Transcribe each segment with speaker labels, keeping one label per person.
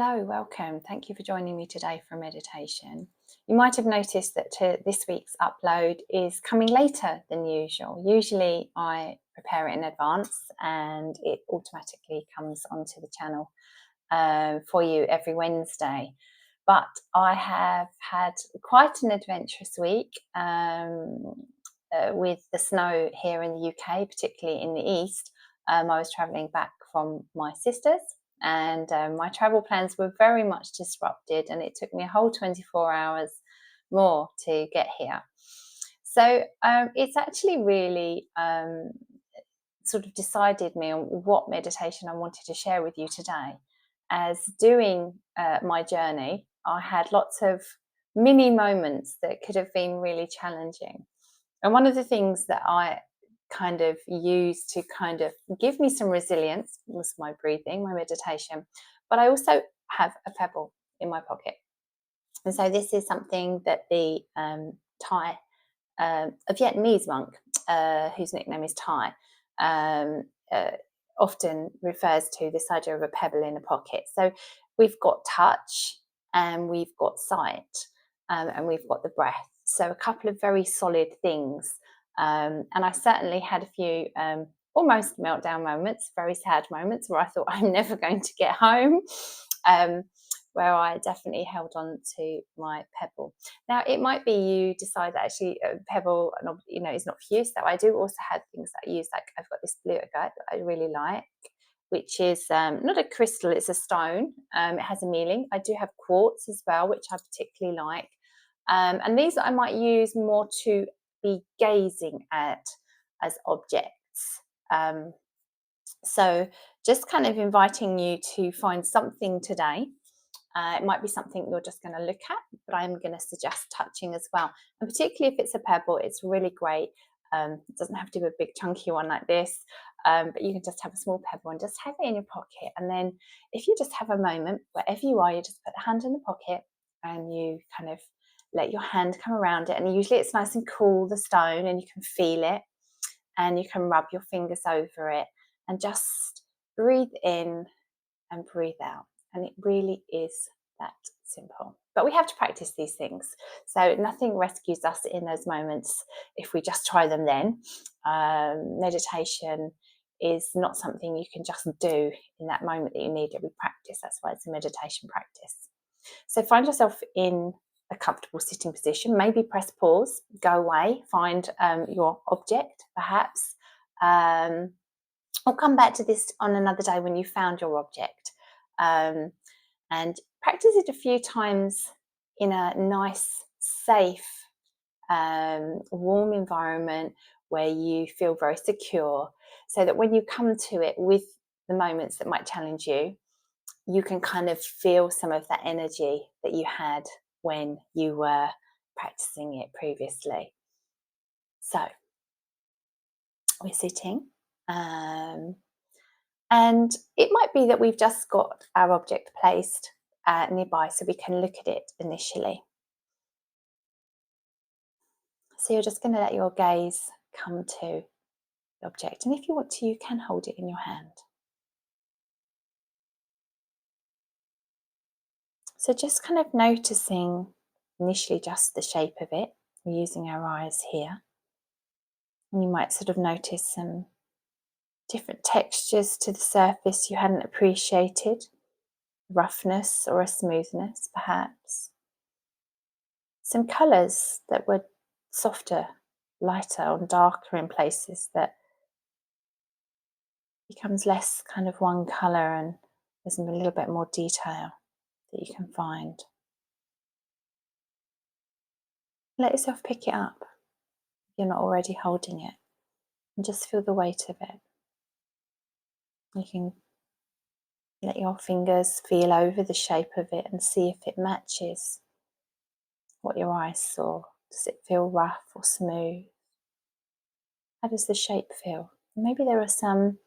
Speaker 1: Hello, welcome. Thank you for joining me today for meditation. You might have noticed that this week's upload is coming later than usual. Usually, I prepare it in advance and it automatically comes onto the channel for you every Wednesday. But I have had quite an adventurous week with the snow here in the UK, particularly in the east. I was travelling back from my sister's, and my travel plans were very much disrupted, and it took me a whole 24 hours more to get here. So it's actually really sort of decided me on what meditation I wanted to share with you today. As doing my journey, I had lots of mini moments that could have been really challenging. And one of the things that I kind of used to kind of give me some resilience was my breathing, my meditation. But I also have a pebble in my pocket. And so this is something that the Thai, a Vietnamese monk, whose nickname is Thai, um, uh, often refers to this idea of a pebble in a pocket. So we've got touch and we've got sight and we've got the breath. So a couple of very solid things. And I certainly had a few almost meltdown moments, very sad moments where I thought I'm never going to get home. Um, where I definitely held on to my pebble. Now, it might be you decide that actually pebble, is not for you. So I do also have things that I use. Like I've got this blue agate that I really like, which is not a crystal; it's a stone. It has a meaning. I do have quartz as well, which I particularly like. And these I might use more to be gazing at as objects. So just kind of inviting you to find something today. It might be something you're just going to look at, but I'm going to suggest touching as well. And particularly if it's a pebble, it's really great. It doesn't have to be a big chunky one like this, but you can just have a small pebble and just have it in your pocket. And then if you just have a moment, wherever you are, you just put the hand in the pocket and you kind of let your hand come around it. And usually it's nice and cool, the stone, and you can feel it and you can rub your fingers over it and just breathe in and breathe out. And it really is that simple. But we have to practice these things. So nothing rescues us in those moments if we just try them then. Meditation is not something you can just do in that moment that you need it. We practice. That's why it's a meditation practice. So find yourself in a comfortable sitting position. Maybe press pause, go away, find your object perhaps. Or come back to this on another day when you found your object. And practice it a few times in a nice, safe, warm environment where you feel very secure, so that when you come to it with the moments that might challenge you, you can kind of feel some of that energy that you had when you were practicing it previously. So we're sitting. And it might be that we've just got our object placed nearby so we can look at it initially. So you're just going to let your gaze come to the object. And if you want to, you can hold it in your hand. So just kind of noticing initially just the shape of it. We're using our eyes here. And you might sort of notice some different textures to the surface you hadn't appreciated. Roughness or a smoothness, perhaps. Some colours that were softer, lighter, or darker in places, that becomes less kind of one colour and there's a little bit more detail that you can find. Let yourself pick it up if you're not already holding it, and just feel the weight of it. You can let your fingers feel over the shape of it and see if it matches what your eyes saw. Does it feel rough or smooth? How does the shape feel? Maybe there are some,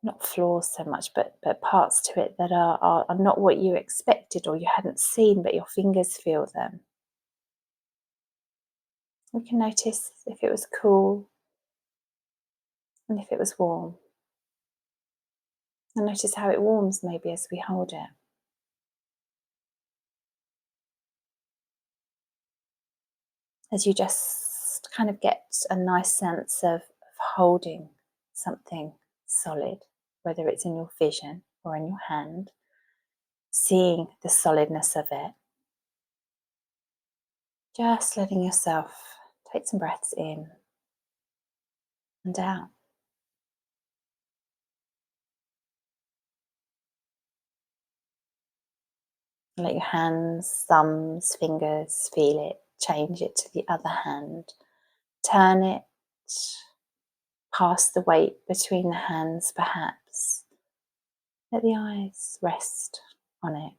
Speaker 1: not flaws so much, but parts to it that are not what you expected or you hadn't seen, but your fingers feel them. We can notice if it was cool and if it was warm. And notice how it warms maybe as we hold it. As you just kind of get a nice sense of holding something solid, whether it's in your vision or in your hand, seeing the solidness of it. Just letting yourself take some breaths in and out. Let your hands, thumbs, fingers feel it. Change it to the other hand. Turn it. Pass the weight between the hands, perhaps. Let the eyes rest on it.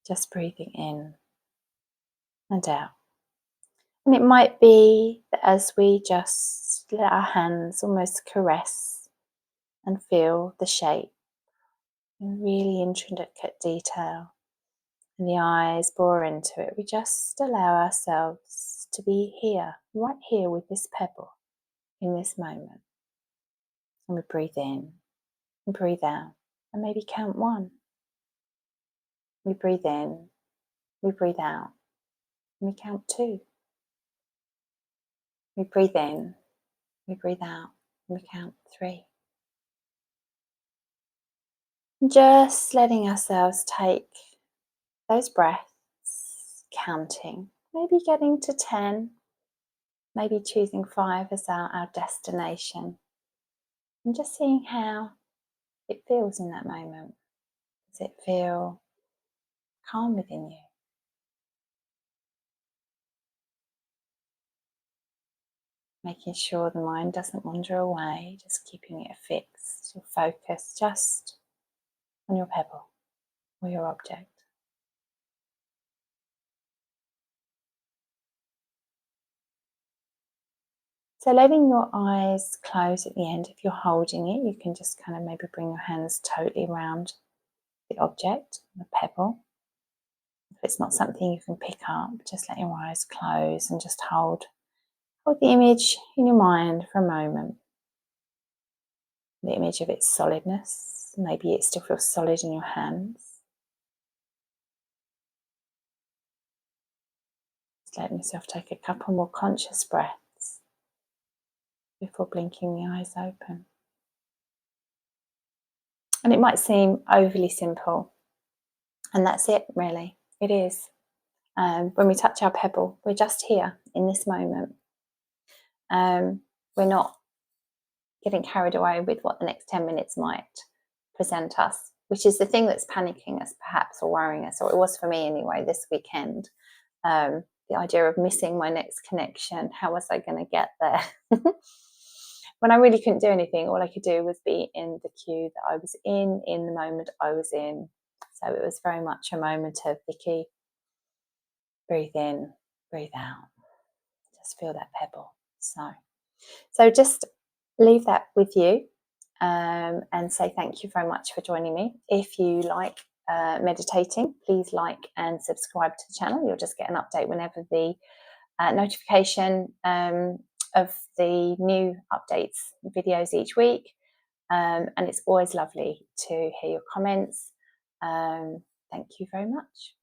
Speaker 1: Just breathing in and out. And it might be that as we just let our hands almost caress and feel the shape in really intricate detail, and the eyes bore into it, we just allow ourselves to be here, right here with this pebble in this moment. And we breathe in and breathe out, and maybe count 1. We breathe in, we breathe out, and we count 2. We breathe in, we breathe out, and we count 3. And just letting ourselves take those breaths, counting, maybe getting to 10, maybe choosing 5 as our destination, and just seeing how it feels in that moment. Does it feel calm within you? Making sure the mind doesn't wander away, just keeping it fixed, your focus just on your pebble or your object. So letting your eyes close at the end, if you're holding it, you can just kind of maybe bring your hands totally around the object, the pebble. If it's not something you can pick up, just let your eyes close and just hold the image in your mind for a moment. The image of its solidness. Maybe it still feels solid in your hands. Just letting yourself take a couple more conscious breaths before blinking the eyes open. And it might seem overly simple, and that's it, really. It is. When we touch our pebble, we're just here in this moment. We're not getting carried away with what the next 10 minutes might present us, which is the thing that's panicking us, perhaps, or worrying us, or it was for me anyway this weekend. The idea of missing my next connection. How was I going to get there? When I really couldn't do anything, all I could do was be in the queue that I was in the moment I was in. So it was very much a moment of, Vicky, breathe in, breathe out. Just feel that pebble. So just leave that with you, and say thank you very much for joining me. If you like meditating, please like and subscribe to the channel. You'll just get an update whenever the notification of the new updates videos each week. And it's always lovely to hear your comments. Thank you very much.